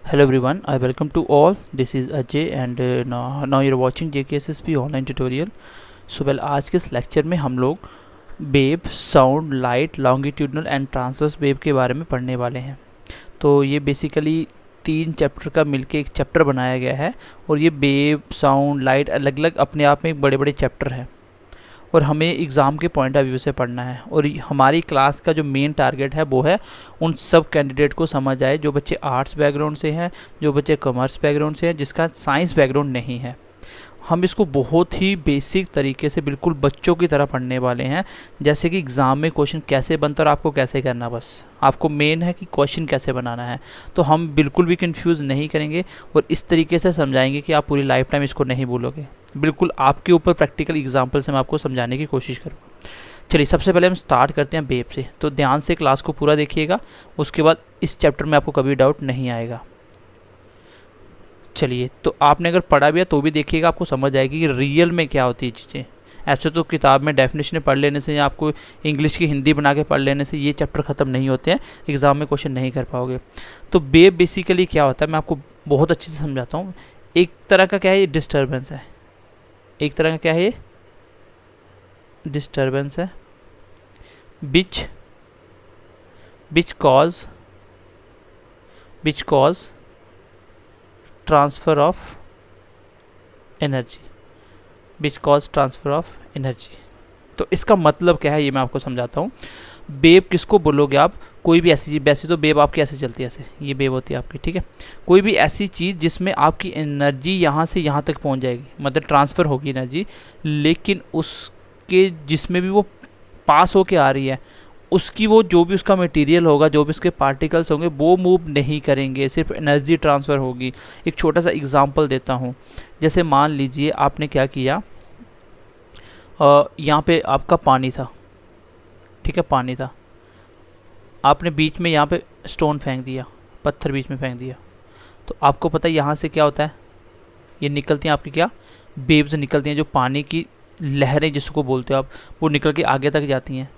Hello everyone, I welcome to all. This is Ajay and now you're watching JKSSP online tutorial. आज के इस lecture में हम लोग wave, sound, light, longitudinal and transverse wave के बारे में पढ़ने वाले हैं। तो ये बेसिकली 3 चैप्टर का मिलके एक चैप्टर बनाया गया है और ये वेव, साउंड, लाइट अलग अलग अपने आप में एक बड़े बड़े चैप्टर हैं और हमें एग्ज़ाम के पॉइंट ऑफ व्यू से पढ़ना है। और हमारी क्लास का जो मेन टारगेट है वो है उन सब कैंडिडेट को समझ आए जो बच्चे आर्ट्स बैकग्राउंड से हैं, जो बच्चे कॉमर्स बैकग्राउंड से हैं, जिसका साइंस बैकग्राउंड नहीं है। हम इसको बहुत ही बेसिक तरीके से बिल्कुल बच्चों की तरह पढ़ने वाले हैं, जैसे कि एग्ज़ाम में क्वेश्चन कैसे बनता है और आपको कैसे करना। बस आपको मेन है कि क्वेश्चन कैसे बनाना है। तो हम बिल्कुल भी कंफ्यूज नहीं करेंगे और इस तरीके से समझाएंगे कि आप पूरी लाइफ टाइम इसको नहीं भूलोगे। बिल्कुल आपके ऊपर प्रैक्टिकल एग्जाम्पल से मैं आपको समझाने की कोशिश करूँगा। चलिए सबसे पहले हम स्टार्ट करते हैं वेव से। तो ध्यान से क्लास को पूरा देखिएगा, उसके बाद इस चैप्टर में आपको कभी डाउट नहीं आएगा। चलिए, तो आपने अगर पढ़ा भी है तो भी देखिएगा, आपको समझ आएगी कि रियल में क्या होती है चीज़ें। ऐसे तो किताब में डेफिनेशन पढ़ लेने से या आपको इंग्लिश की हिंदी बना के पढ़ लेने से ये चैप्टर ख़त्म नहीं होते हैं, एग्ज़ाम में क्वेश्चन नहीं कर पाओगे। तो वेव बेसिकली क्या होता है मैं आपको बहुत अच्छे से समझाता हूँ। एक तरह का क्या है, ये डिस्टर्बेंस है। एक तरह का क्या है, ये डिस्टर्बेंस है which cause transfer of energy. तो इसका मतलब क्या है ये मैं आपको समझाता हूँ। वेव किसको बोलोगे आप? कोई भी ऐसी चीज़, वैसे तो वेव आपकी ऐसे चलती है, ऐसे ये वेव होती है आपकी, ठीक है। कोई भी ऐसी चीज़ जिसमें आपकी एनर्जी यहाँ से यहाँ तक पहुँच जाएगी, मतलब ट्रांसफ़र होगी एनर्जी, लेकिन उसके जिसमें भी वो पास होके आ रही है उसकी वो जो भी उसका मटेरियल होगा, जो भी उसके पार्टिकल्स होंगे वो मूव नहीं करेंगे, सिर्फ एनर्जी ट्रांसफ़र होगी। एक छोटा सा एग्जांपल देता हूँ। जैसे मान लीजिए आपने क्या किया, यहाँ पे आपका पानी था, ठीक है, पानी था। आपने बीच में यहाँ पे स्टोन फेंक दिया, पत्थर बीच में फेंक दिया, तो आपको पता है यहाँ से क्या होता है, ये निकलती हैं आपकी क्या, वेव्स निकलती हैं, जो पानी की लहरें जिसको बोलते हो आप, वो निकल के आगे तक जाती हैं।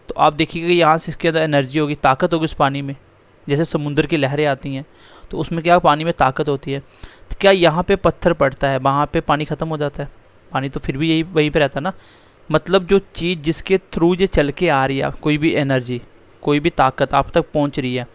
तो आप देखिएगा कि यहाँ से इसके अंदर एनर्जी होगी, ताकत होगी उस पानी में। जैसे समुद्र की लहरें आती हैं तो उसमें क्या, पानी में ताकत होती है। तो क्या यहाँ पे पत्थर पड़ता है, वहाँ पे पानी ख़त्म हो जाता है? पानी तो फिर भी यही वहीं पे रहता है ना। मतलब जो चीज़ जिसके थ्रू ये चल के आ रही है, कोई भी एनर्जी, कोई भी ताकत आप तक पहुँच रही है,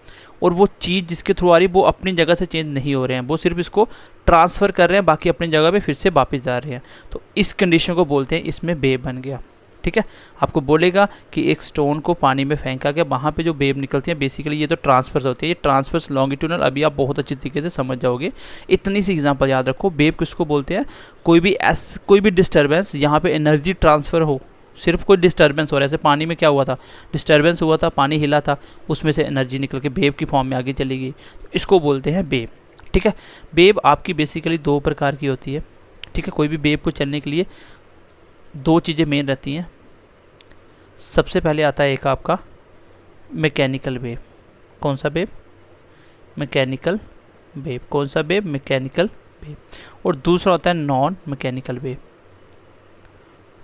और वो चीज़ जिसके थ्रू आ रही है वो अपनी जगह से चेंज नहीं हो रहे हैं, वो सिर्फ इसको ट्रांसफ़र कर रहे हैं, बाकी अपनी जगह पे फिर से वापस जा रहे हैं। तो इस कंडीशन को बोलते हैं, इसमें वेव बन गया, ठीक है। आपको बोलेगा कि एक स्टोन को पानी में फेंका गया, वहाँ पे जो वेव निकलती है बेसिकली ये तो ट्रांसफर्स होती है, ये ट्रांसफर्स लॉन्गिट्यूडनल, अभी आप बहुत अच्छी तरीके से समझ जाओगे। इतनी सी एग्जांपल याद रखो। वेव किसको बोलते हैं? कोई भी डिस्टर्बेंस यहाँ पे एनर्जी ट्रांसफ़र हो, सिर्फ कोई डिस्टर्बेंस हो रहा है। जैसे पानी में क्या हुआ था, डिस्टर्बेंस हुआ था, पानी हिला था, उसमें से एनर्जी निकल के वेव की फॉर्म में आगे चली गई, इसको बोलते हैं वेव, ठीक है। वेव आपकी बेसिकली 2 प्रकार की होती है, ठीक है। कोई भी वेव को चलने के लिए 2 चीज़ें मेन रहती हैं। सबसे पहले आता है एक आपका मैकेनिकल वेव। कौन सा वेव? Mechanical wave. कौन सा वेव? Mechanical wave. और दूसरा होता है non mechanical wave.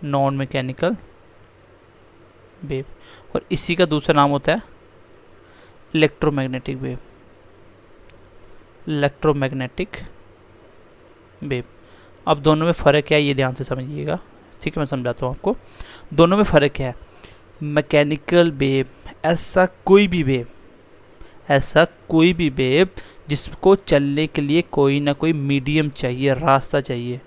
Non mechanical wave, और इसी का दूसरा नाम होता है इलेक्ट्रोमैग्नेटिक वेव। Electromagnetic wave. अब दोनों में फ़र्क क्या है ये ध्यान से समझिएगा, ठीक है। मैं समझाता हूँ आपको दोनों में फ़र्क क्या है। मैकेनिकल वेव ऐसा कोई भी वेव जिसको चलने के लिए कोई ना कोई मीडियम चाहिए, रास्ता चाहिए।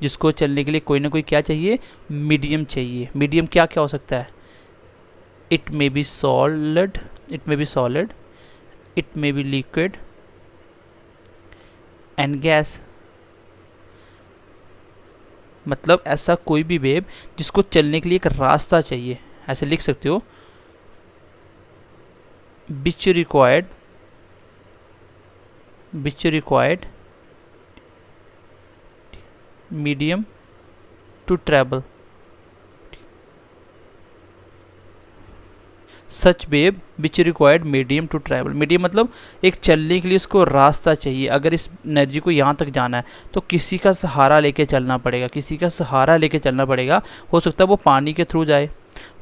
जिसको चलने के लिए कोई ना कोई क्या चाहिए, मीडियम चाहिए। मीडियम क्या क्या हो सकता है? It may be solid, it may be liquid and gas. मतलब ऐसा कोई भी वेव जिसको चलने के लिए एक रास्ता चाहिए, ऐसे लिख सकते हो, which required medium to travel, such wave which required medium to travel. Medium मतलब एक चलने के लिए इसको रास्ता चाहिए। अगर इस एनर्जी को यहाँ तक जाना है तो किसी का सहारा लेके चलना पड़ेगा, हो सकता है वो पानी के थ्रू जाए,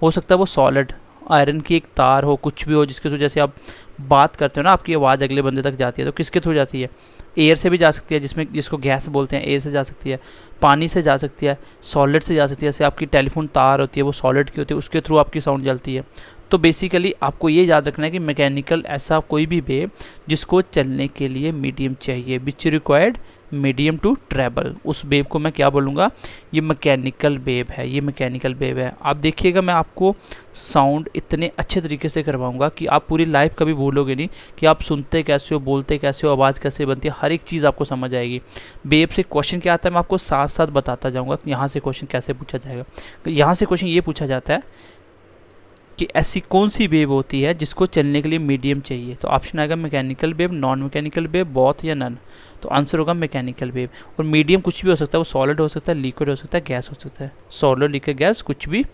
हो सकता है वो सॉलिड आयरन की एक तार हो, कुछ भी हो जिसके थ्रू जैसे आप बात करते हो ना, आपकी आवाज़ अगले बंदे तक जाती है, तो किसके थ्रू जाती है? एयर से भी जा सकती है, जिसको गैस बोलते हैं, एयर से जा सकती है, पानी से जा सकती है, सॉलिड से जा सकती है, जैसे आपकी टेलीफोन तार होती है वो सॉलिड की होती है, उसके थ्रू आपकी साउंड चलती है। तो बेसिकली आपको ये याद रखना है कि मैकेनिकल ऐसा कोई भी वेव जिसको चलने के लिए मीडियम चाहिए, which required medium to travel, उस वेव को मैं क्या बोलूँगा? ये मैकेनिकल वेव है, ये मैकेनिकल वेव है। आप देखिएगा मैं आपको साउंड इतने अच्छे तरीके से करवाऊंगा कि आप पूरी लाइफ कभी भूलोगे नहीं कि आप सुनते कैसे हो, बोलते कैसे हो, आवाज़ कैसे बनती है, हर एक चीज़ आपको समझ आएगी। वेव से क्वेश्चन क्या आता है मैं आपको साथ साथ बताता जाऊँगा कि यहाँ से क्वेश्चन कैसे पूछा जाएगा। यहाँ से क्वेश्चन ये पूछा जाता है कि ऐसी कौन सी वेव होती है जिसको चलने के लिए मीडियम चाहिए। तो ऑप्शन आएगा mechanical wave, non mechanical wave, both या नन। तो आंसर होगा मैकेनिकल वेव। और मीडियम कुछ भी हो सकता है, वो सॉलिड हो सकता है, लिक्विड हो सकता है, गैस हो सकता है। सॉलिड, लिक्विड, गैस कुछ भी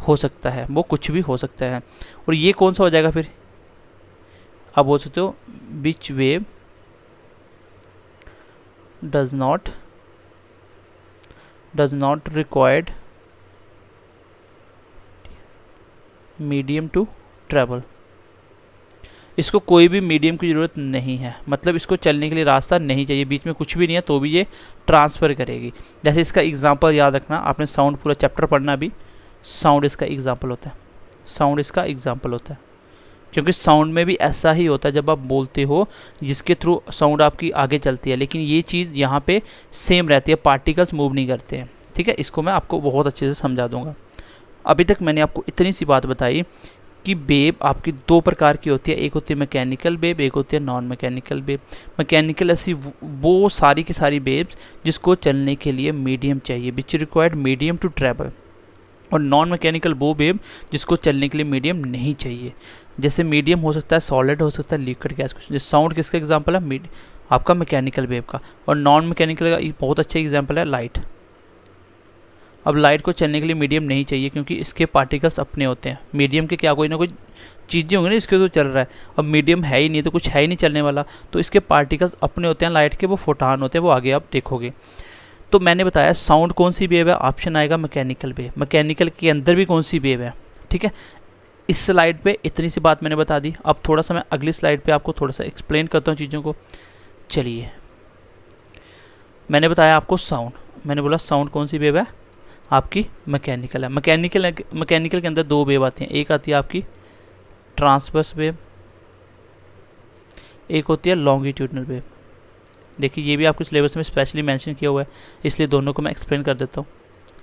हो सकता है, वो कुछ भी हो सकता है। और ये कौन सा हो जाएगा फिर? आप बोल सकते हो which wave does not required medium to travel. इसको कोई भी मीडियम की ज़रूरत नहीं है, मतलब इसको चलने के लिए रास्ता नहीं चाहिए, बीच में कुछ भी नहीं है तो भी ये ट्रांसफ़र करेगी। जैसे इसका एग्जांपल याद रखना, आपने साउंड पूरा चैप्टर पढ़ना भी, साउंड इसका एग्जांपल होता है, साउंड इसका एग्जांपल होता है। क्योंकि साउंड में भी ऐसा ही होता है, जब आप बोलते हो जिसके थ्रू साउंड आपकी आगे चलती है, लेकिन ये चीज़ यहाँ पे सेम रहती है, पार्टिकल्स मूव नहीं करते हैं। ठीक है, इसको मैं आपको बहुत अच्छे से समझा दूंगा। अभी तक मैंने आपको इतनी सी बात बताई कि वेव आपकी दो प्रकार की होती है, एक होती है मैकेनिकल वेव, एक होती है नॉन मैकेनिकल वेव। मैकेनिकल ऐसी वो सारी की सारी वेव्स जिसको चलने के लिए मीडियम चाहिए, which required medium to travel. और नॉन मैकेनिकल वो वेव जिसको चलने के लिए मीडियम नहीं चाहिए। जैसे मीडियम हो सकता है सॉलिड, हो सकता है लिक्विड, गैस, कुछ। जैसे साउंड किसका एग्जाम्पल है? आपका मैकेनिकल वेव का। और नॉन मैकेनिकल का बहुत अच्छा एग्जाम्पल है लाइट। अब लाइट को चलने के लिए मीडियम नहीं चाहिए क्योंकि इसके पार्टिकल्स अपने होते हैं। मीडियम के क्या कोई ना कोई चीज़ें होंगी ना इसके तो चल रहा है, अब मीडियम है ही नहीं तो कुछ है ही नहीं चलने वाला, तो इसके पार्टिकल्स अपने होते हैं लाइट के, वो फोटान होते हैं, वो आगे आप देखोगे। तो मैंने बताया साउंड कौन सी वेव है, ऑप्शन आएगा मैकेनिकल वेव। मैकेनिकल के अंदर भी कौन सी वेव है? ठीक है, इस स्लाइड पे इतनी सी बात मैंने बता दी। अब थोड़ा सा मैं अगली स्लाइड पे आपको थोड़ा सा एक्सप्लेन करता हूँ चीज़ों को। चलिए, मैंने बताया आपको साउंड, मैंने बोला साउंड कौन सी वेव है? आपकी मैकेनिकल है। मैकेनिकल के अंदर दो वेव आती हैं, एक आती है आपकी ट्रांसवर्स वेव, एक होती है लॉन्गिट्यूडनल वेव। देखिए ये भी आपके सिलेबस में स्पेशली मेंशन किया हुआ है, इसलिए दोनों को मैं एक्सप्लेन कर देता हूँ।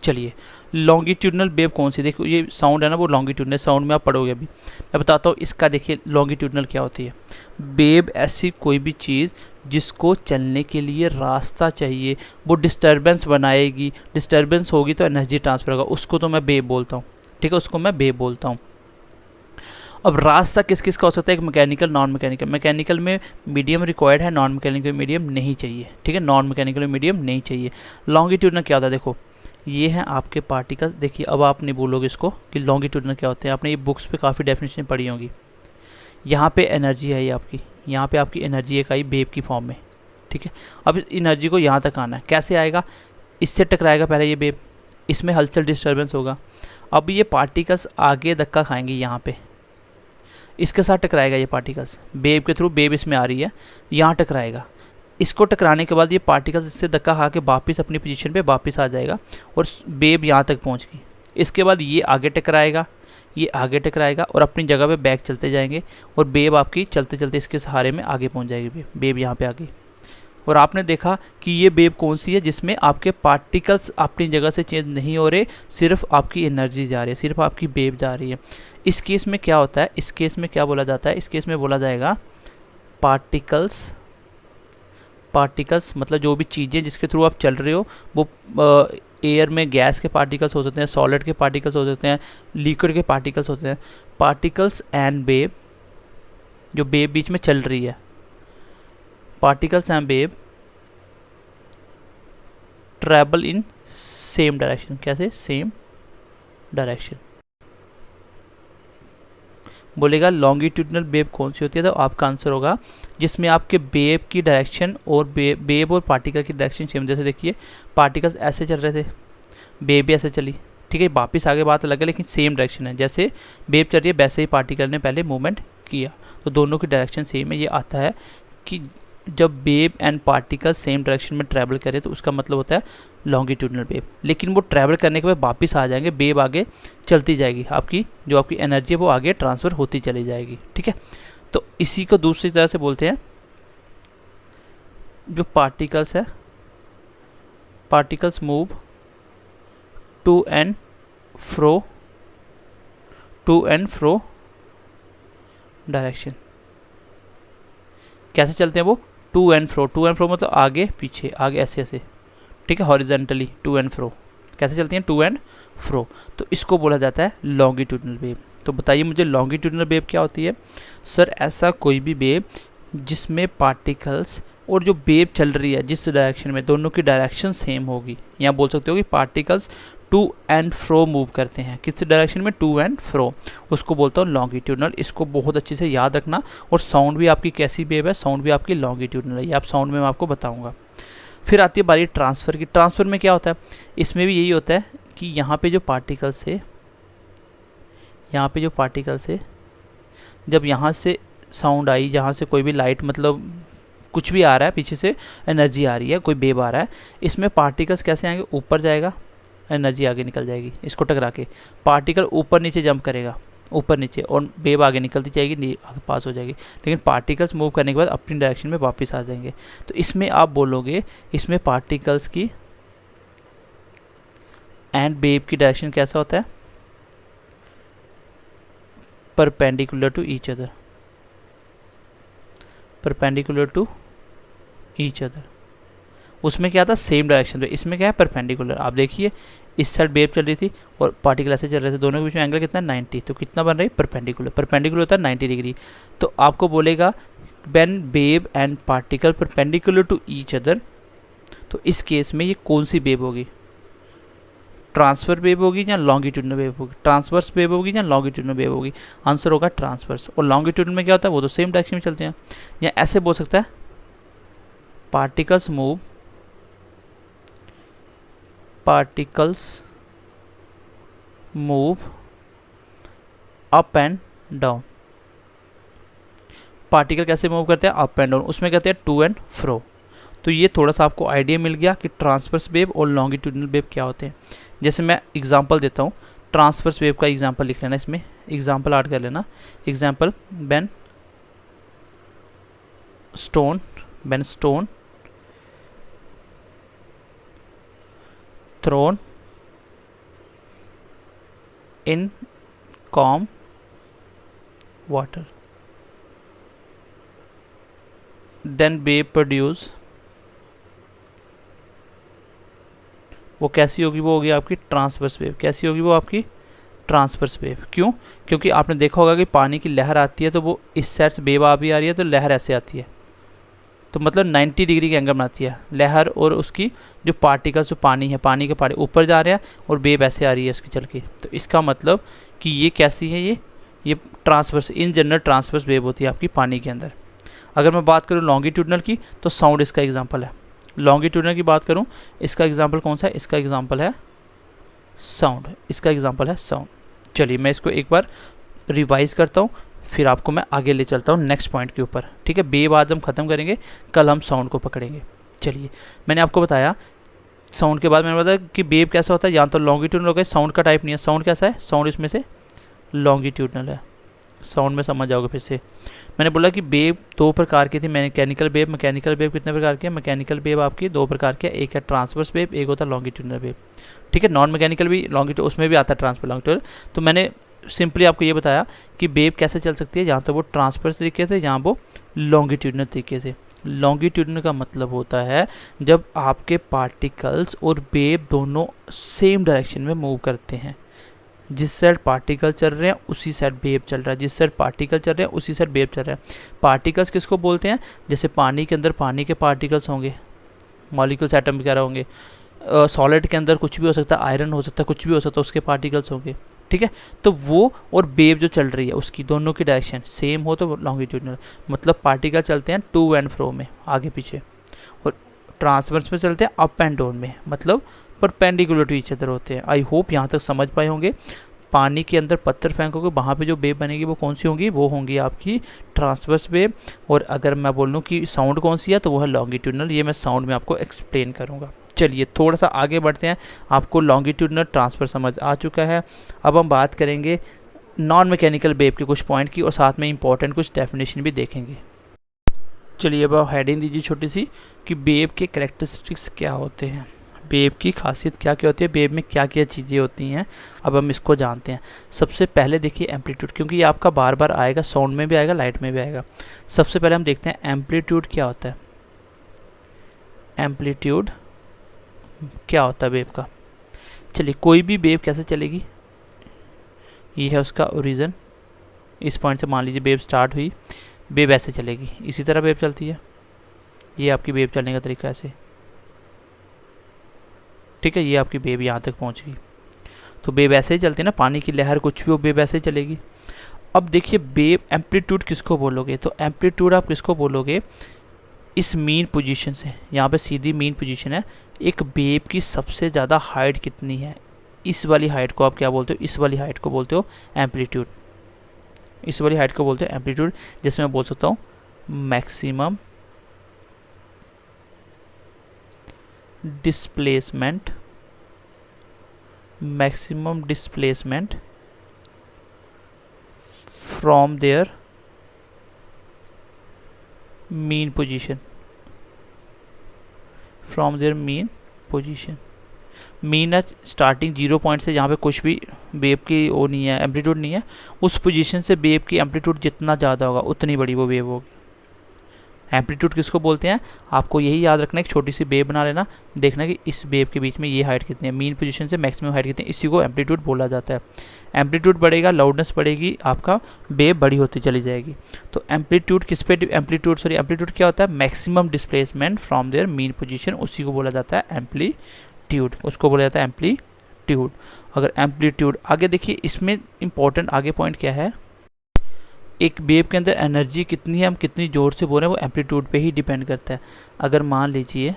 चलिए, लॉन्गिट्यूडनल वेव कौन सी? देखो ये साउंड है ना, वो लॉन्गिट्यूडनल साउंड में आप पढ़ोगे अभी, मैं बताता हूँ इसका। देखिए लॉन्गिट्यूडनल क्या होती है? वेव ऐसी कोई भी चीज़ जिसको चलने के लिए रास्ता चाहिए, वो डिस्टर्बेंस बनाएगी, डिस्टर्बेंस होगी तो एनर्जी ट्रांसफर होगा, उसको तो मैं वेव बोलता हूँ। ठीक है, उसको मैं वेव बोलता हूँ। अब रास्ता किस किस का हो सकता है? एक मैकेनिकल, नॉन मैकेनिकल। मैकेनिकल में मीडियम रिक्वायर्ड है, नॉन मैकेनिकल में मीडियम नहीं चाहिए। ठीक है, नॉन मैकेनिकल में मीडियम नहीं चाहिए। लॉन्गिट्यूडनल क्या होता है? देखो ये हैं आपके पार्टिकल्स। देखिए अब आप नहीं बोलोगे इसको कि लॉन्गिट्यूडनल क्या होते हैं, आपने ये बुक्स पे काफ़ी डेफिनेशन पढ़ी होंगी। यहाँ पे एनर्जी है, ये आपकी, यहाँ पे आपकी एनर्जी एक आई वेव की फॉर्म में। ठीक है, अब इस एनर्जी को यहाँ तक आना है, कैसे आएगा? इससे टकराएगा पहले ये वेव, इसमें हलचल डिस्टर्बेंस होगा। अब ये पार्टिकल्स आगे धक्का खाएंगे, यहाँ पे इसके साथ टकराएगा ये पार्टिकल्स, वेव के थ्रू, वेव इसमें आ रही है, यहाँ टकराएगा। इसको टकराने के बाद ये पार्टिकल्स इससे धक्का खा के वापस अपनी पोजीशन पे वापस आ जाएगा और वेव यहाँ तक पहुँच गई। इसके बाद ये आगे टकराएगा, ये आगे टकराएगा और अपनी जगह पे बैक चलते जाएंगे और वेव आपकी चलते चलते इसके सहारे में आगे पहुँच जाएगी। वेव यहाँ पे आ गई और आपने देखा कि ये वेव कौन सी है जिसमें आपके पार्टिकल्स अपनी जगह से चेंज नहीं हो रहे, सिर्फ आपकी एनर्जी जा रही है, सिर्फ आपकी वेव जा रही है। इस केस में क्या होता है? इस केस में क्या बोला जाता है? इस केस में बोला जाएगा पार्टिकल्स। पार्टिकल्स मतलब जो भी चीज़ें जिसके थ्रू आप चल रहे हो, वो एयर में गैस के पार्टिकल्स हो सकते हैं, सॉलिड के पार्टिकल्स हो सकते हैं, लिक्विड के पार्टिकल्स होते हैं। पार्टिकल्स एंड वेव, जो वेव बीच में चल रही है, particles and wave travel in same direction. कैसे? Same direction. बोलेगा लॉन्गिट्यूडनल वेव कौन सी होती है, तो आपका आंसर होगा जिसमें आपके वेव की डायरेक्शन और वेव और पार्टिकल की डायरेक्शन सेम। जैसे देखिए पार्टिकल्स ऐसे चल रहे थे, वेव भी ऐसे चली, ठीक है, वापस आगे बात अलग है लेकिन सेम डायरेक्शन है, जैसे वेव चल रही है वैसे ही पार्टिकल ने पहले मूवमेंट किया, तो दोनों की डायरेक्शन सेम है। ये आता है कि जब wave and particle same direction में ट्रैवल करे तो उसका मतलब होता है लॉन्गिट्यूडनल वेव। लेकिन वो ट्रैवल करने के बाद वापस आ जाएंगे, वेव आगे चलती जाएगी, आपकी जो आपकी एनर्जी है वो आगे ट्रांसफ़र होती चली जाएगी। ठीक है, तो इसी को दूसरी तरह से बोलते हैं, जो पार्टिकल्स है, particles move to and fro direction. कैसे चलते हैं वो? टू एंड फ्रो मतलब आगे पीछे, आगे ऐसे ऐसे, ठीक है, हॉरिजेंटली टू एंड फ्रो। कैसे चलती हैं? To and fro. तो इसको बोला जाता है लॉन्गिट्यूडनल वेव। तो बताइए मुझे लॉन्गिट्यूडनल वेव क्या होती है? सर ऐसा कोई भी वेव जिसमें पार्टिकल्स और जो वेव चल रही है जिस डायरेक्शन में, दोनों की डायरेक्शन सेम होगी। यहाँ बोल सकते हो कि particles to and fro move करते हैं, किस डायरेक्शन में? टू एंड फ्रो, उसको बोलता हूँ लॉन्गिट्यूडनल। इसको बहुत अच्छे से याद रखना। और साउंड भी आपकी कैसी वेव है? साउंड भी आपकी लॉन्गिट्यूडनल है, ये आप साउंड में मैं आपको बताऊंगा। फिर आती है बारी ट्रांसफ़र की। ट्रांसफ़र में क्या होता है? इसमें भी यही होता है कि यहाँ पे जो पार्टिकल्स है, जब यहाँ से साउंड आई, जहाँ से कोई भी लाइट मतलब कुछ भी आ रहा है, पीछे से एनर्जी आ रही है, कोई वेव आ रहा है, इसमें पार्टिकल्स कैसे आएंगे? ऊपर जाएगा, एनर्जी आगे निकल जाएगी, इसको टकरा के पार्टिकल ऊपर नीचे जंप करेगा, ऊपर नीचे, और वेव आगे निकलती जाएगी, आगे पास हो जाएगी। लेकिन पार्टिकल्स मूव करने के बाद अपनी डायरेक्शन में वापस आ जाएंगे। तो इसमें आप बोलोगे, इसमें पार्टिकल्स की एंड वेव की डायरेक्शन कैसा होता है? Perpendicular to each other, perpendicular to each other. उसमें क्या था? सेम डायरेक्शन पे। इसमें क्या है? परपेंडिकुलर। आप देखिए इस साइड वेव चल रही थी और पार्टिकल ऐसे चल रहे थे, दोनों के बीच में एंगल कितना है? 90। तो कितना बन रही है? परपेंडिकुलर। परपेंडिकुलर होता है 90 डिग्री। तो आपको बोलेगा when wave and particle perpendicular to each other, तो इस केस में ये कौन सी वेव होगी? ट्रांसफर वेव होगी या लॉन्गिट्यूडनल वेव होगी? ट्रांसवर्स वेव होगी या लॉन्गिट्यूडनल वेव होगी? आंसर होगा ट्रांसवर्स। और लॉन्गिट्यूडनल में क्या होता है? वो तो सेम डायरेक्शन में चलते हैं। या ऐसे बोल सकता है, particles move up and down. Particle कैसे मूव करते हैं? Up and down. उसमें कहते हैं टू एंड फ्रो। तो ये थोड़ा सा आपको आइडिया मिल गया कि ट्रांसवर्स वेव और लॉन्गिट्यूडनल वेव क्या होते हैं। जैसे मैं एग्जांपल देता हूँ, ट्रांसवर्स वेव का एग्जांपल लिख लेना, इसमें एग्जांपल ऐड कर लेना। Example, when stone thrown in calm water, then wave produce। वो कैसी होगी? वो होगी आपकी ट्रांसवर्स वेव। कैसी होगी वो? आपकी ट्रांसवर्स वेव। क्यों? क्योंकि आपने देखा होगा कि पानी की लहर आती है तो वो इस साइड से वेव आ भी आ रही है तो लहर ऐसे आती है, तो मतलब 90 डिग्री के एंगल बनाती है लहर, और उसकी जो पार्टिकल्स, जो पानी है, पानी के पार्टिकल ऊपर जा रहे हैं और वेव ऐसे आ रही है उसकी चल के। तो इसका मतलब कि ये कैसी है? ये transverse, in general transverse wave होती है आपकी पानी के अंदर। अगर मैं बात करूँ लॉन्गिट्यूडनल की, तो साउंड इसका एग्जाम्पल है। लॉन्गिट्यूडनल की बात करूँ, इसका एग्जाम्पल कौन सा है? इसका एग्जाम्पल है साउंड। इसका एग्जाम्पल है साउंड। चलिए मैं इसको एक बार रिवाइज करता हूँ, फिर आपको मैं आगे ले चलता हूँ नेक्स्ट पॉइंट के ऊपर। ठीक है, वेव आज हम खत्म करेंगे, कल हम साउंड को पकड़ेंगे। चलिए, मैंने आपको बताया साउंड के बाद मैंने बताया कि वेव कैसा होता है, या तो लॉन्गिट्यूडनल होगा, साउंड का टाइप नहीं है। साउंड कैसा है? साउंड इसमें से लॉन्गिट्यूडनल है। साउंड में समझ जाओगे फिर से। मैंने बोला कि वेव दो प्रकार की थी, मैकेनिकल वेव। मैकेनिकल वेव कितने प्रकार की है? मैकेनिकल वेव आपकी दो प्रकार की है, एक है ट्रांसवर्स वेव, एक होता है लॉन्गिट्यूडनल वेव। ठीक है, नॉन मैकेनिकल भी लॉन्गिट्यूड, उसमें भी आता है ट्रांसफर लॉन्गिट्यूडनल। तो मैंने सिंपली आपको ये बताया कि वेव कैसे चल सकती है, जहाँ तो वो ट्रांसवर्स तरीके से, जहाँ वो लॉन्गिट्यूडनल तरीके से। लॉन्गिट्यूडनल का मतलब होता है जब आपके पार्टिकल्स और वेव दोनों सेम डायरेक्शन में मूव करते हैं। जिस साइड पार्टिकल चल रहे हैं उसी साइड वेव चल रहा है, जिस साइड पार्टिकल चल रहे हैं उसी साइड वेव चल रहा है। पार्टिकल्स किसको बोलते हैं? जैसे पानी के अंदर पानी के पार्टिकल्स होंगे, मॉलिक्यूल्स, एटम वगैरह होंगे। सॉलिड के अंदर कुछ भी हो सकता है, आयरन हो सकता है, कुछ भी हो सकता है, उसके पार्टिकल्स होंगे। ठीक है, तो वो और वेव जो चल रही है उसकी दोनों की डायरेक्शन सेम हो तो लॉन्गिट्यूडनल। मतलब पार्टिकल चलते हैं टू एंड फ्रो में, आगे पीछे, और ट्रांसवर्स में चलते हैं अप एंड डाउन में, मतलब परपेंडिकुलर टू ईच अदर होते हैं। आई होप यहाँ तक समझ पाए होंगे। पानी के अंदर पत्थर फेंकोगे वहाँ पे जो वेव बनेगी वो कौन सी होंगी, वो होंगी आपकी ट्रांसवर्स वेव। और अगर मैं बोलूँ कि साउंड कौन सी है तो वो है लॉन्गिट्यूडनल। ये मैं साउंड में आपको एक्सप्लेन करूँगा। चलिए थोड़ा सा आगे बढ़ते हैं। आपको लॉन्गिट्यूडनल ट्रांसफर समझ आ चुका है। अब हम बात करेंगे नॉन मैकेनिकल वेव के कुछ पॉइंट की और साथ में इंपॉर्टेंट कुछ डेफिनेशन भी देखेंगे। चलिए अब आप हेडिंग दीजिए छोटी सी कि वेव के कैरेक्टरिस्टिक्स क्या होते हैं, वेव की खासियत क्या क्या होती है, वेव में क्या क्या चीज़ें होती हैं। अब हम इसको जानते हैं। सबसे पहले देखिए एम्पलीट्यूड, क्योंकि ये आपका बार बार आएगा, साउंड में भी आएगा, लाइट में भी आएगा। सबसे पहले हम देखते हैं एम्पलीट्यूड क्या होता है। एम्पलीट्यूड क्या होता है वेव का। चलिए कोई भी वेव कैसे चलेगी, ये है उसका ओरिजिन। इस पॉइंट से मान लीजिए वेव स्टार्ट हुई, वेव ऐसे चलेगी, इसी तरह वेव चलती है। ये आपकी वेव चलने का तरीका ऐसे, ठीक है। ये आपकी वेव यहाँ तक पहुँच गई, तो वेव ऐसे ही चलती है ना, पानी की लहर कुछ भी हो वेव ऐसे ही चलेगी। अब देखिए वेव एम्पलीट्यूड किसको बोलोगे, तो एम्पलीट्यूड आप किसको बोलोगे, इस मीन पोजीशन से, यहाँ पे सीधी मीन पोजीशन है, एक वेव की सबसे ज़्यादा हाइट कितनी है, इस वाली हाइट को आप क्या बोलते हो, इस वाली हाइट को बोलते हो एम्पलीट्यूड। इस वाली हाइट को बोलते हो एम्पलीट्यूड। जैसे मैं बोल सकता हूँ maximum displacement, maximum displacement from there mean position, from there mean position. Mean है स्टार्टिंग 0 पॉइंट से, जहाँ पे कुछ भी वेव की वो नहीं है, एम्पलीट्यूड नहीं है, उस पोजीशन से वेव की एम्पलीट्यूड जितना ज़्यादा होगा उतनी बड़ी वो वेव होगी। एम्पलीट्यूड किसको बोलते हैं, आपको यही याद रखना है। एक छोटी सी वेव बना लेना, देखना कि इस वेव के बीच में ये हाइट कितनी है, मीन पोजीशन से मैक्सिमम हाइट कितनी है, इसी को एम्पलीट्यूड बोला जाता है। एम्पलीट्यूड बढ़ेगा, लाउडनेस बढ़ेगी, आपका वेव बड़ी होती चली जाएगी। तो एम्पलीट्यूड किस पे, एम्पलीट्यूड क्या होता है, maximum displacement from there mean position, उसी को बोला जाता है एम्पलीट्यूड, उसको बोला जाता है एम्पलीट्यूड। अगर एम्पलीट्यूड आगे देखिए, इसमें इंपॉर्टेंट आगे पॉइंट क्या है, एक वेव के अंदर एनर्जी कितनी है, हम कितनी जोर से बोल रहे हैं, वो एम्पलीट्यूड पे ही डिपेंड करता है। अगर मान लीजिए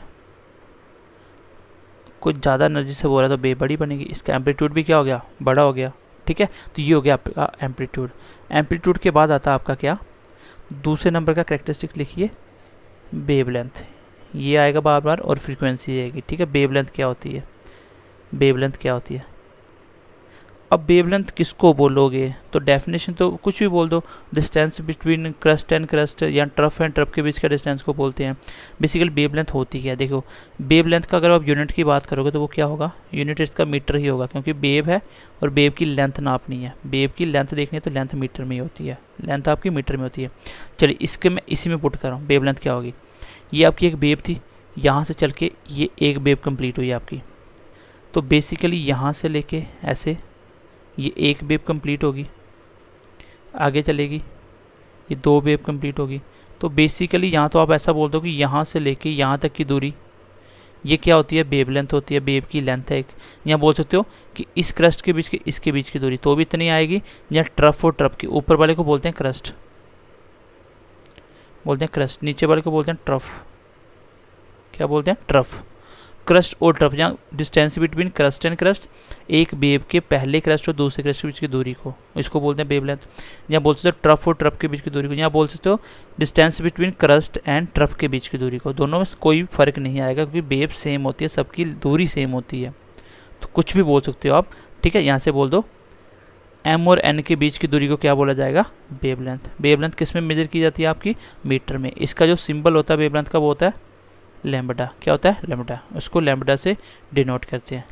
कुछ ज़्यादा एनर्जी से बोल रहा है तो वेव बड़ी बनेगी, इसका एम्पलीट्यूड भी क्या हो गया, बड़ा हो गया, ठीक है। तो ये हो गया आपका एम्पलीट्यूड। एम्पलीट्यूड के बाद आता है आपका क्या, दूसरे नंबर का कैरेक्टरिस्टिक लिखिए वेवलेंथ। ये आएगा बार बार और फ्रीक्वेंसी आएगी, ठीक है। वेवलेंथ क्या होती है, वेवलेंथ क्या होती है। अब वेवलेंथ किसको बोलोगे, तो डेफिनेशन तो कुछ भी बोल दो, distance between crust and crust या ट्रफ एंड ट्रफ के बीच का डिस्टेंस को बोलते हैं। बेसिकली वेवलेंथ होती क्या है, देखो वेवलेंथ का अगर आप यूनिट की बात करोगे तो वो क्या होगा, यूनिट इसका मीटर ही होगा, क्योंकि वेव है और वेव की लेंथ नापनी है, वेव की लेंथ देखनी है तो लेंथ मीटर में ही होती है, लेंथ आपकी मीटर में होती है। चलिए इसके मैं इसी में पुट कर रहा हूँ, वेवलेंथ क्या होगी, ये आपकी एक वेव थी, यहाँ से चल के ये एक वेव कंप्लीट हुई आपकी, तो बेसिकली यहाँ से लेके ऐसे ये एक वेव कंप्लीट होगी, आगे चलेगी ये 2 वेव कंप्लीट होगी। तो बेसिकली यहाँ तो आप ऐसा बोल दो कि यहाँ से लेके यहाँ तक की दूरी ये क्या होती है, वेवलेंथ होती है, वेव की लेंथ है एक। यहाँ बोल सकते हो कि इस क्रस्ट के बीच की इसके बीच की दूरी तो भी इतनी आएगी। यहाँ ट्रफ और ट्रफ के ऊपर वाले को बोलते हैं क्रस्ट, बोलते हैं क्रस्ट, नीचे वाले को बोलते हैं ट्रफ, क्या बोलते हैं, ट्रफ। क्रस्ट और ट्रफ, यहाँ distance between crust and crust, एक वेव के पहले क्रस्ट और दूसरे क्रस्ट के बीच की दूरी को, इसको बोलते हैं वेवलेंथ। यहाँ बोल सकते हो ट्रफ और ट्रफ के बीच की दूरी को, यहाँ बोल सकते हो distance between crust and trough के बीच की दूरी को। दोनों में कोई फर्क नहीं आएगा क्योंकि वेव सेम होती है, सबकी दूरी सेम होती है, तो कुछ भी बोल सकते हो आप, ठीक है। यहाँ से बोल दो एम और एन के बीच की दूरी को क्या बोला जाएगा, वेवलेंथ। वेवलेंथ किस में मेजर की जाती है, आपकी मीटर में। इसका जो सिंबल होता है वेवलेंथ का वो होता है लैम्बडा, क्या होता है, लैम्बडा, उसको लैम्बडा से डिनोट करते हैं।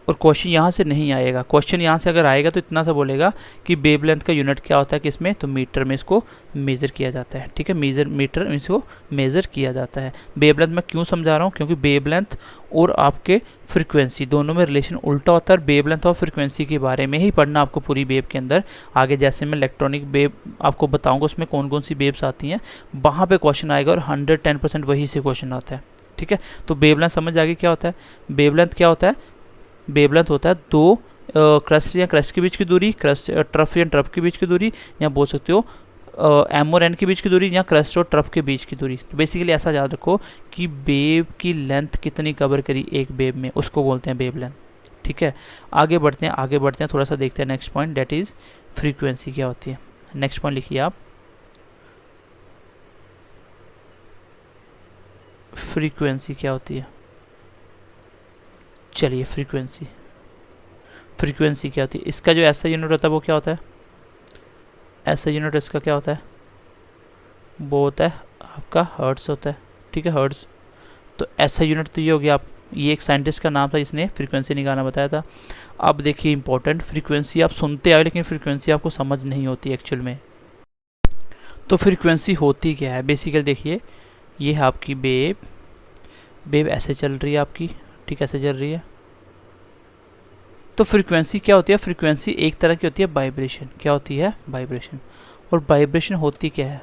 और क्वेश्चन यहाँ से नहीं आएगा, क्वेश्चन यहाँ से अगर आएगा तो इतना सा बोलेगा कि वेवलेंथ का यूनिट क्या होता है किसमें, तो मीटर में इसको मेज़र किया जाता है, ठीक है। मीटर में इसको मेज़र किया जाता है। वेवलेंथ मैं क्यों समझा रहा हूँ, क्योंकि वेवलेंथ और आपके फ्रीक्वेंसी दोनों में रिलेशन उल्टा होता है। वेवलेंथ और फ्रीक्वेंसी के बारे में ही पढ़ना आपको पूरी वेव के अंदर। आगे जैसे मैं इलेक्ट्रॉनिक वेव आपको बताऊँगा उसमें कौन कौन सी वेव्स आती हैं, वहाँ पर क्वेश्चन आएगा और 110% वही से क्वेश्चन आता है, ठीक है। तो वेवलेंथ समझ आगे क्या होता है, वेवलेंथ क्या होता है, वेवलेंथ होता है 2 क्रस्ट या क्रस्ट के बीच की दूरी, क्रस्ट ट्रफ या ट्रफ के बीच की दूरी, या बोल सकते हो एम और एन के बीच की दूरी या क्रस्ट और ट्रफ के बीच की दूरी। तो बेसिकली ऐसा याद रखो कि वेव की लेंथ कितनी कवर करी एक वेव में, उसको बोलते हैं वेव लेंथ। ठीक है, आगे बढ़ते हैं थोड़ा सा देखते हैं next point, that is frequency क्या होती है। नेक्स्ट पॉइंट लिखिए आप, फ्रीक्वेंसी क्या होती है। चलिए फ्रीक्वेंसी क्या होती है, इसका जो ऐसा यूनिट होता है वो क्या होता है, ऐसा यूनिट इसका क्या होता है, वो होता है आपका हर्ट्स होता है। ठीक है, हर्ट्स। तो ऐसा यूनिट तो ये हो गया, आप ये एक साइंटिस्ट का नाम था जिसने फ्रीक्वेंसी निकालना बताया था। अब देखिए इंपॉर्टेंट, फ्रीक्वेंसी आप सुनते आए लेकिन फ्रीक्वेंसी आपको समझ नहीं होती एक्चुअल में। तो फ्रीक्वेंसी होती क्या है, बेसिकली देखिए ये है आपकी वेव ऐसे चल रही है आपकी, ठीक ऐसे चल रही है। तो फ्रीक्वेंसी क्या होती है, फ्रीक्वेंसी एक तरह की होती है वाइब्रेशन। क्या होती है, वाइब्रेशन। और वाइब्रेशन होती क्या है,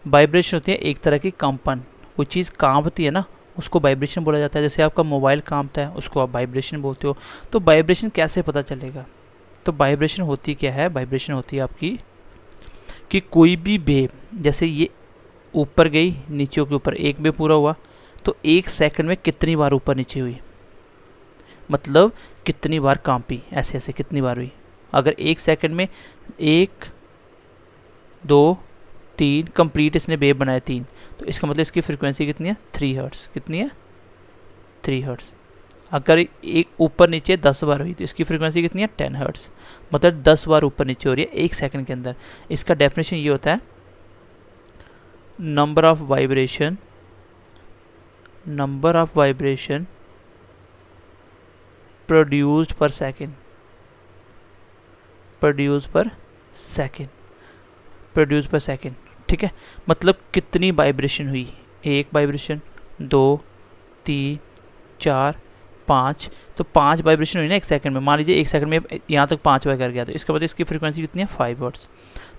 वाइब्रेशन होती है एक तरह की कंपन। कोई चीज़ कांपती है ना, उसको वाइब्रेशन बोला जाता है। जैसे आपका मोबाइल कांपता है, उसको आप वाइब्रेशन बोलते हो। तो वाइब्रेशन कैसे पता चलेगा, तो वाइब्रेशन होती क्या है, वाइब्रेशन होती है आपकी कि कोई भी वेव, जैसे ये ऊपर गई नीचे के ऊपर, एक वेव पूरा हुआ तो एक सेकंड में कितनी बार ऊपर नीचे हुई, मतलब कितनी बार कांपी, ऐसे ऐसे कितनी बार हुई। अगर एक सेकंड में 1 2 3 कंप्लीट इसने वेव बनाए 3, तो इसका मतलब इसकी फ्रीक्वेंसी कितनी है, 3 हर्ट्स। कितनी है, 3 हर्ट्स। अगर एक ऊपर नीचे 10 बार हुई तो इसकी फ्रीक्वेंसी कितनी है, 10 हर्ट्स। मतलब 10 बार ऊपर नीचे हो रही है एक सेकंड के अंदर। इसका डेफिनेशन ये होता है, नंबर ऑफ वाइब्रेशन प्रोड्यूस्ड पर सेकेंड, प्रोड्यूस पर सेकेंड। ठीक है, मतलब कितनी वाइब्रेशन हुई, 1 वाइब्रेशन, 2 3 4 5, तो 5 वाइब्रेशन हुई ना एक सेकंड में। मान लीजिए एक सेकंड में यहाँ तक 5 बार कर गया, तो इसका मतलब इसकी फ्रीक्वेंसी कितनी है, 5 हर्ट्ज।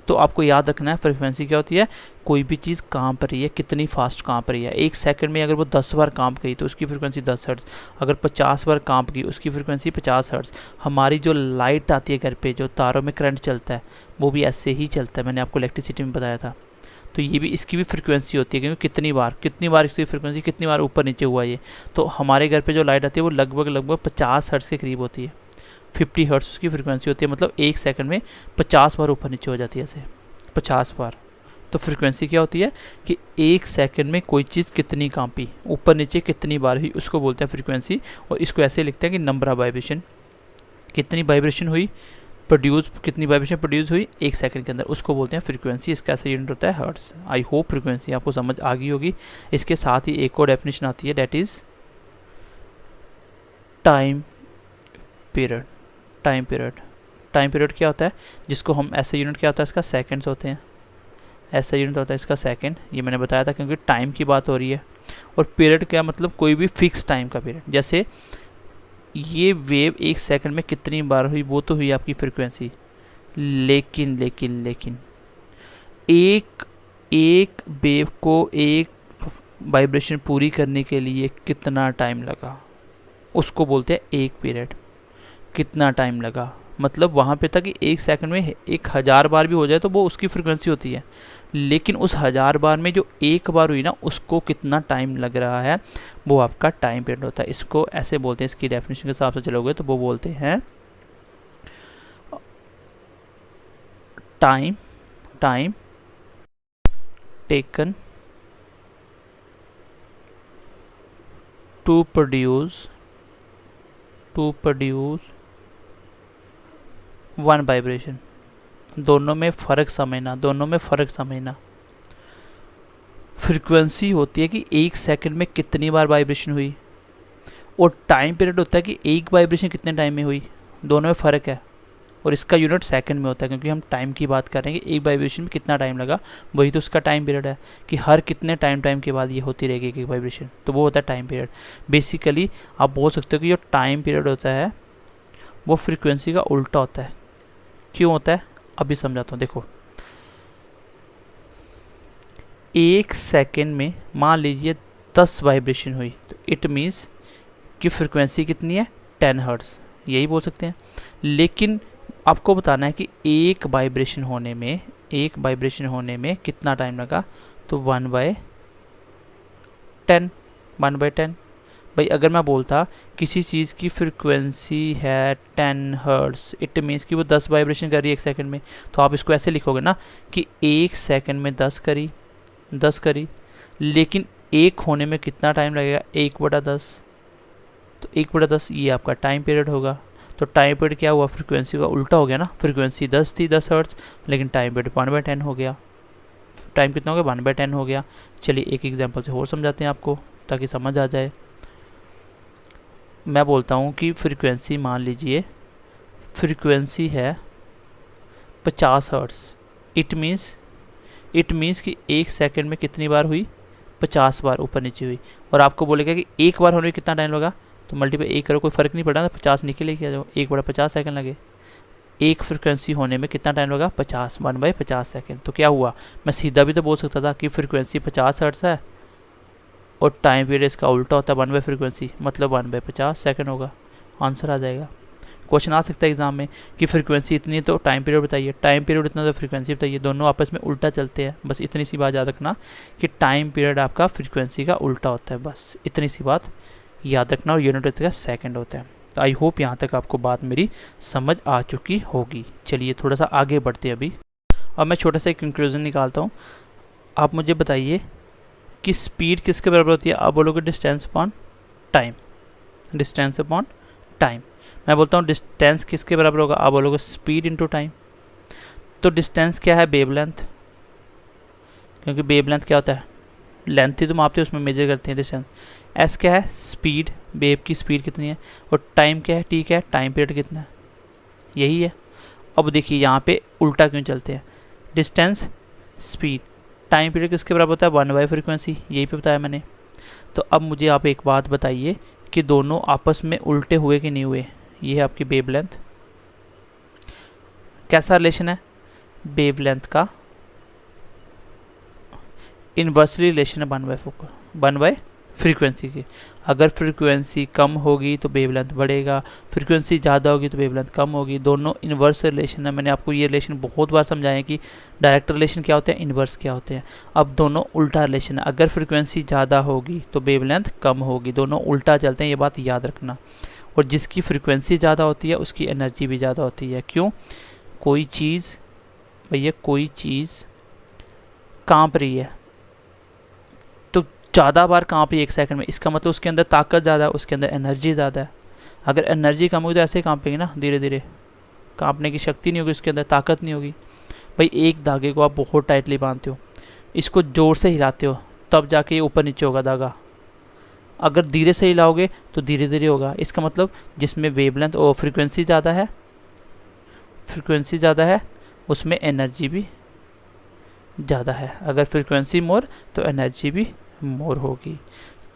तो आपको याद रखना है फ्रीक्वेंसी क्या होती है, कोई भी चीज़ कांप रही है, कितनी फास्ट कांप रही है। एक सेकंड में अगर वो 10 बार कांप गई तो उसकी फ्रीक्वेंसी 10 हर्ट्ज। अगर 50 बार कांप गई उसकी फ्रीक्वेंसी 50 हर्ट्ज। हमारी जो लाइट आती है घर पे, जो तारों में करंट चलता है, वो भी ऐसे ही चलता है, मैंने आपको इलेक्ट्रिसिटी में बताया था। तो ये भी, इसकी भी फ्रीक्वेंसी होती है, क्योंकि कितनी बार इसकी फ्रीक्वेंसी कितनी बार ऊपर नीचे हुआ ये। तो हमारे घर पे जो लाइट आती है वो लगभग 50 हर्ट्ज के करीब होती है। 50 हर्ट्ज उसकी फ्रीक्वेंसी होती है, मतलब एक सेकंड में 50 बार ऊपर नीचे हो जाती है ऐसे, 50 बार। तो फ्रीक्वेंसी क्या होती है कि एक सेकंड में कोई चीज़ कितनी कांपी, ऊपर नीचे कितनी बार हुई, उसको बोलते हैं फ्रीक्वेंसी। और इसको ऐसे लिखते हैं कि नंबर ऑफ वाइब्रेशन, कितनी वाइब्रेशन हुई, कितनी वाइब्रेशन प्रोड्यूस हुई एक सेकंड के अंदर, उसको बोलते हैं फ्रीक्वेंसी। इसका ऐसा यूनिट होता है हर्ट्ज। आई होप फ्रीक्वेंसी आपको समझ आ गई होगी। इसके साथ ही एक और डेफिनेशन आती है, that is time period. Time period क्या होता है, जिसको हम ऐसा यूनिट क्या होता है इसका, सेकंड्स होते हैं। ऐसा यूनिट होता है इसका सेकंड, ये मैंने बताया था क्योंकि टाइम की बात हो रही है। और पीरियड क्या मतलब, कोई भी फिक्स टाइम का पीरियड। जैसे ये वेव एक सेकंड में कितनी बार हुई, वो तो हुई आपकी फ्रीक्वेंसी। लेकिन एक वेव को एक वाइब्रेशन पूरी करने के लिए कितना टाइम लगा, उसको बोलते हैं एक पीरियड। कितना टाइम लगा मतलब वहाँ पे था कि एक सेकंड में 1000 बार भी हो जाए तो वो उसकी फ्रीक्वेंसी होती है। लेकिन उस 1000 बार में जो एक बार हुई ना, उसको कितना टाइम लग रहा है, वो आपका टाइम पीरियड होता है। इसको ऐसे बोलते हैं, इसकी डेफिनेशन के हिसाब से चलोगे तो वो बोलते हैं time taken to produce one vibration. दोनों में फ़र्क समझना। फ्रीक्वेंसी होती है कि एक सेकंड में कितनी बार वाइब्रेशन हुई, और टाइम पीरियड होता है कि एक वाइब्रेशन कितने टाइम में हुई। दोनों में फ़र्क है, और इसका यूनिट सेकंड में होता है, क्योंकि हम टाइम की बात कर रहे हैं कि एक वाइब्रेशन में कितना टाइम लगा, वही तो उसका टाइम पीरियड है कि हर कितने टाइम के बाद ये होती रहेगी एक वाइब्रेशन, तो वो होता है टाइम पीरियड। बेसिकली आप बोल सकते हो कि जो टाइम पीरियड होता है वो फ्रीक्वेंसी का उल्टा होता है। क्यों होता है, अभी समझाता हूँ। देखो, एक सेकंड में मान लीजिए 10 वाइब्रेशन हुई, तो इट मीन्स कि फ्रीक्वेंसी कितनी है, 10 हर्ट्ज, यही बोल सकते हैं। लेकिन आपको बताना है कि एक वाइब्रेशन होने में एक वाइब्रेशन होने में कितना टाइम लगा, तो 1/10, 1/10। भाई अगर मैं बोलता किसी चीज़ की फ्रिक्वेंसी है 10 हर्ट्ज़, इट मीन्स कि वो 10 वाइब्रेशन कर रही है 1 सेकंड में, तो आप इसको ऐसे लिखोगे ना कि 1 सेकंड में 10 करी, 10 करी, लेकिन एक होने में कितना टाइम लगेगा, 1/10। तो 1/10 ये आपका टाइम पीरियड होगा। तो टाइम पीरियड क्या हुआ, फ्रिक्वेंसी का उल्टा हो गया ना, फ्रिक्वेंसी 10 थी, 10 हर्ट्ज़, लेकिन टाइम पीरियड 1/10 हो गया। टाइम कितना हो गया, 1/10 हो गया। चलिए एक एग्जांपल से और समझाते हैं आपको ताकि समझ आ जाए। मैं बोलता हूँ कि फ्रिक्वेंसी मान लीजिए फ्रिक्वेंसी है 50 हर्ट्ज़, इट मीन्स कि 1 सेकंड में कितनी बार हुई, 50 बार ऊपर नीचे हुई। और आपको बोलेगा कि एक बार होने में कितना टाइम लगा, तो मल्टीप्लाई 1 करो, कोई फ़र्क नहीं पड़ा ना, 50 निकले क्या जाओ, 1/50 सेकंड लगे। एक फ्रिक्वेंसी होने में कितना टाइम लगा, 50, 1/50 सेकंड। तो क्या हुआ, मैं सीधा भी तो बोल सकता था कि फ्रिक्वेंसी 50 हर्ट्ज़ है और टाइम पीरियड इसका उल्टा होता है 1 फ्रिक्वेंसी, मतलब 1/50 सेकंड होगा। आंसर आ जाएगा। क्वेश्चन आ सकता है एग्जाम में कि फ्रिक्वेंसी इतनी तो टाइम पीरियड बताइए, टाइम पीरियड इतना तो फ्रिक्वेंसी बताइए, दोनों आपस में उल्टा चलते हैं। बस इतनी सी बात याद रखना कि टाइम पीरियड आपका फ्रिक्वेंसी का उल्टा होता है, बस इतनी सी बात याद रखना, और यूनिट का सेकंड होता है। तो आई होप यहाँ तक आपको बात मेरी समझ आ चुकी होगी। चलिए थोड़ा सा आगे बढ़ते हैं अभी। अब मैं छोटा सा एक कंक्लूजन निकालता हूँ। आप मुझे बताइए कि स्पीड किसके बराबर होती है, आप बोलोगे distance upon time, distance upon time. मैं बोलता हूँ डिस्टेंस किसके बराबर होगा, आप बोलोगे स्पीड इनटू टाइम। तो डिस्टेंस क्या है, वेवलेंथ, क्योंकि वेवलेंथ क्या होता है, लेंथ ही तो मापते हैं, उसमें मेजर करते हैं डिस्टेंस। एस क्या है, स्पीड, वेव की स्पीड कितनी है, और टाइम क्या है, टी क्या है, टाइम पीरियड कितना है, यही है। अब देखिए यहाँ पे उल्टा क्यों चलते हैं, डिस्टेंस स्पीड, टाइम पीरियड किसके बराबर होता है, 1/फ्रीक्वेंसी, यही पे बताया मैंने। तो अब मुझे आप एक बात बताइए कि दोनों आपस में उल्टे हुए कि नहीं हुए। ये है आपकी वेवलेंथ, कैसा रिलेशन है, वेवलेंथ का इन्वर्सली रिलेशन है 1/फ्रीक्वेंसी के। अगर फ्रीक्वेंसी कम होगी तो वेवलेंथ बढ़ेगा, फ्रीक्वेंसी ज़्यादा होगी तो वेवलेंथ कम होगी, दोनों इन्वर्स रिलेशन है। मैंने आपको ये रिलेशन बहुत बार समझाया है कि डायरेक्ट रिलेशन क्या होते हैं, इन्वर्स क्या होते हैं। अब दोनों उल्टा रिलेशन है, अगर फ्रीक्वेंसी ज़्यादा होगी तो वेवलेंथ कम होगी, दोनों उल्टा चलते हैं, ये बात याद रखना। और जिसकी फ्रीक्वेंसी ज़्यादा होती है उसकी एनर्जी भी ज़्यादा होती है। क्यों, कोई चीज़ भैया, कोई चीज़ कांप रही है तो ज़्यादा बार कांप रही है 1 सेकंड में, इसका मतलब उसके अंदर ताकत ज़्यादा है, उसके अंदर एनर्जी ज़्यादा है। अगर एनर्जी कम होगी तो ऐसे ही कांपेगी ना, धीरे धीरे, कांपने की शक्ति नहीं होगी, उसके अंदर ताकत नहीं होगी। भाई एक धागे को आप बहुत टाइटली बांधते हो, इसको ज़ोर से हिलाते हो, तब जाके ये ऊपर नीचे होगा धागा। अगर धीरे से हिलाओगे तो धीरे धीरे होगा। इसका मतलब जिसमें वेवलेंथ और फ्रीक्वेंसी ज़्यादा है, फ्रीक्वेंसी ज़्यादा है उसमें एनर्जी भी ज़्यादा है। अगर फ्रीक्वेंसी मोर तो एनर्जी भी मोर होगी।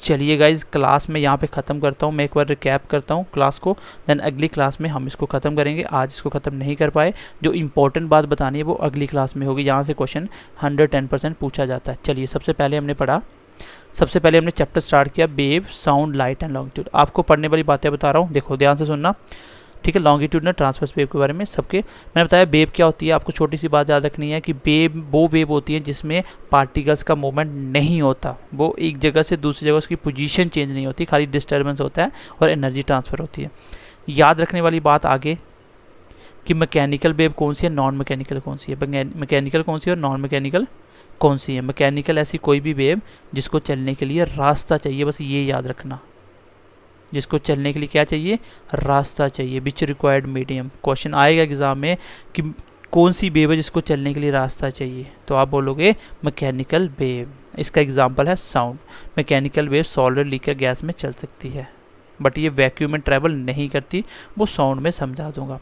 चलिए गाइज, क्लास में यहाँ पे ख़त्म करता हूँ। मैं एक बार रिकैप करता हूँ क्लास को, देन अगली क्लास में हम इसको ख़त्म करेंगे। आज इसको ख़त्म नहीं कर पाए, जो इंपॉर्टेंट बात बतानी है वो अगली क्लास में होगी। यहाँ से क्वेश्चन 110% पूछा जाता है। चलिए सबसे पहले हमने पढ़ा, सबसे पहले हमने चैप्टर स्टार्ट किया wave, sound, light and longitude. आपको पढ़ने वाली बातें बता रहा हूँ, देखो ध्यान से सुनना, ठीक है। लॉन्गिट्यूड ट्रांसवर्स वेव के बारे में सबके मैंने बताया। वेव क्या होती है, आपको छोटी सी बात याद रखनी है कि वेव वो वेव होती है जिसमें पार्टिकल्स का मूवमेंट नहीं होता, वो एक जगह से दूसरी जगह उसकी पोजीशन चेंज नहीं होती, खाली डिस्टर्बेंस होता है और एनर्जी ट्रांसफ़र होती है। याद रखने वाली बात आगे कि मैकेनिकल वेव कौन सी है, नॉन मैकेनिकल कौन सी है, मैकेनिकल कौन सी है और नॉन मैकेनिकल कौन सी है। मैकेनिकल ऐसी कोई भी वेव जिसको चलने के लिए रास्ता चाहिए, बस ये याद रखना, जिसको चलने के लिए क्या चाहिए, रास्ता चाहिए, विच रिक्वायर्ड मीडियम। क्वेश्चन आएगा एग्जाम में कि कौन सी वेव है जिसको चलने के लिए रास्ता चाहिए, तो आप बोलोगे मैकेनिकल वेव। इसका एग्जांपल है sound. Mechanical wave solid, liquid, gas में चल सकती है, बट ये वैक्यूम में ट्रैवल नहीं करती, वो साउंड में समझा दूंगा।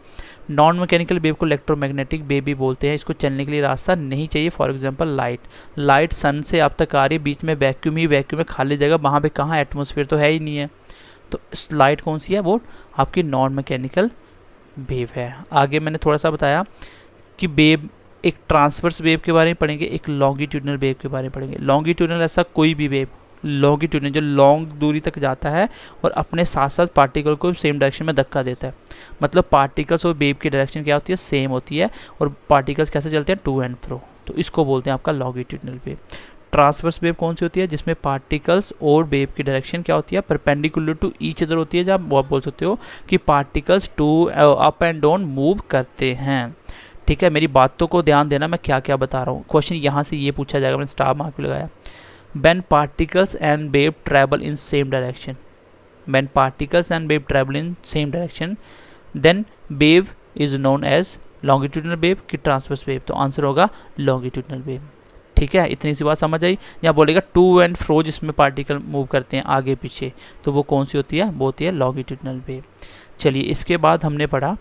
नॉन मैकेनिकल वेव को इलेक्ट्रोमैग्नेटिक वेव भी बोलते हैं, इसको चलने के लिए रास्ता नहीं चाहिए। फॉर एग्जांपल लाइट, लाइट सन से आप तक आ रही है, बीच में वैक्यूम ही वैक्यूम में, खाली जगह, वहाँ पे कहाँ एटमॉस्फेयर तो है ही नहीं है, तो लाइट कौन सी है, वो आपकी नॉन मैकेनिकल वेव है। आगे मैंने थोड़ा सा बताया कि वेव, एक ट्रांसवर्स वेव के बारे में पढ़ेंगे, एक लॉन्गिट्यूडनल वेव के बारे में पढ़ेंगे। लॉन्गिट्यूडनल ऐसा कोई भी वेव, लॉन्गिट्यूडनल, जो लॉन्ग दूरी तक जाता है और अपने साथ साथ पार्टिकल को सेम डायरेक्शन में धक्का देता है। मतलब पार्टिकल्स और वेव की डायरेक्शन क्या होती है, सेम होती है, और पार्टिकल्स कैसे चलते हैं, टू एंड फ्रो, तो इसको बोलते हैं आपका लॉन्गिट्यूडनल वेव। ट्रांसवर्स वेव कौन सी होती है, जिसमें पार्टिकल्स और वेव की डायरेक्शन क्या होती है, परपेंडिकुलर टू ईच अदर होती है, जब आप बोल सकते हो कि particles to up and down move करते हैं। ठीक है, मेरी बातों को ध्यान देना, मैं क्या क्या बता रहा हूँ। क्वेश्चन यहाँ से ये पूछा जाएगा, मैंने स्टार मार्क भी लगाया। When particles and wave travel in same direction, when particles and wave travel in same direction, then wave is known as longitudinal wave कि transverse wave, तो आंसर होगा longitudinal wave। ठीक है, इतनी सी बात समझ आई। यहाँ बोलेगा टू एंड फ्रो, जिसमें पार्टिकल मूव करते हैं आगे पीछे, तो वो कौन सी होती है, वो होती है लॉन्गिट्यूडनल वेव। चलिए, इसके बाद हमने पढ़ा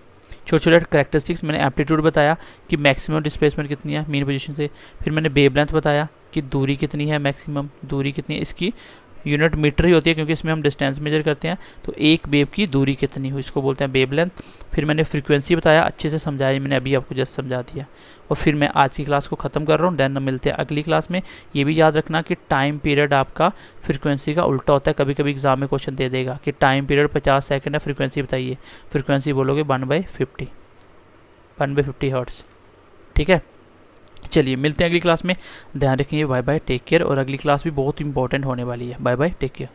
छोटे छोटे करेक्टरिस्टिक्स। मैंने एम्पलीट्यूड बताया कि मैक्सिमम डिस्प्लेसमेंट कितनी है मीन पोजीशन से, फिर मैंने वेवलेंथ बताया कि दूरी कितनी है, मैक्सिमम दूरी कितनी है, इसकी यूनिट मीटर ही होती है क्योंकि इसमें हम डिस्टेंस मेजर करते हैं, तो एक वेव की दूरी कितनी हुई, इसको बोलते हैं वेवलेंथ। फिर मैंने फ्रीक्वेंसी बताया, अच्छे से समझाया, मैंने अभी आपको जस्ट समझा दिया। और फिर मैं आज की क्लास को ख़त्म कर रहा हूँ, देन मिलते हैं अगली क्लास में। ये भी याद रखना कि टाइम पीरियड आपका फ्रीक्वेंसी का उल्टा होता है, कभी कभी एग्जाम में क्वेश्चन दे देगा कि टाइम पीरियड 50 सेकंड है, फ्रीक्वेंसी बताइए, फ्रीक्वेंसी बोलोगे 1/50, 1/50 हर्ट्स। ठीक है, चलिए मिलते हैं अगली क्लास में, ध्यान रखिए, बाय बाय, टेक केयर। और अगली क्लास भी बहुत इंपॉर्टेंट होने वाली है, बाय बाय, टेक केयर।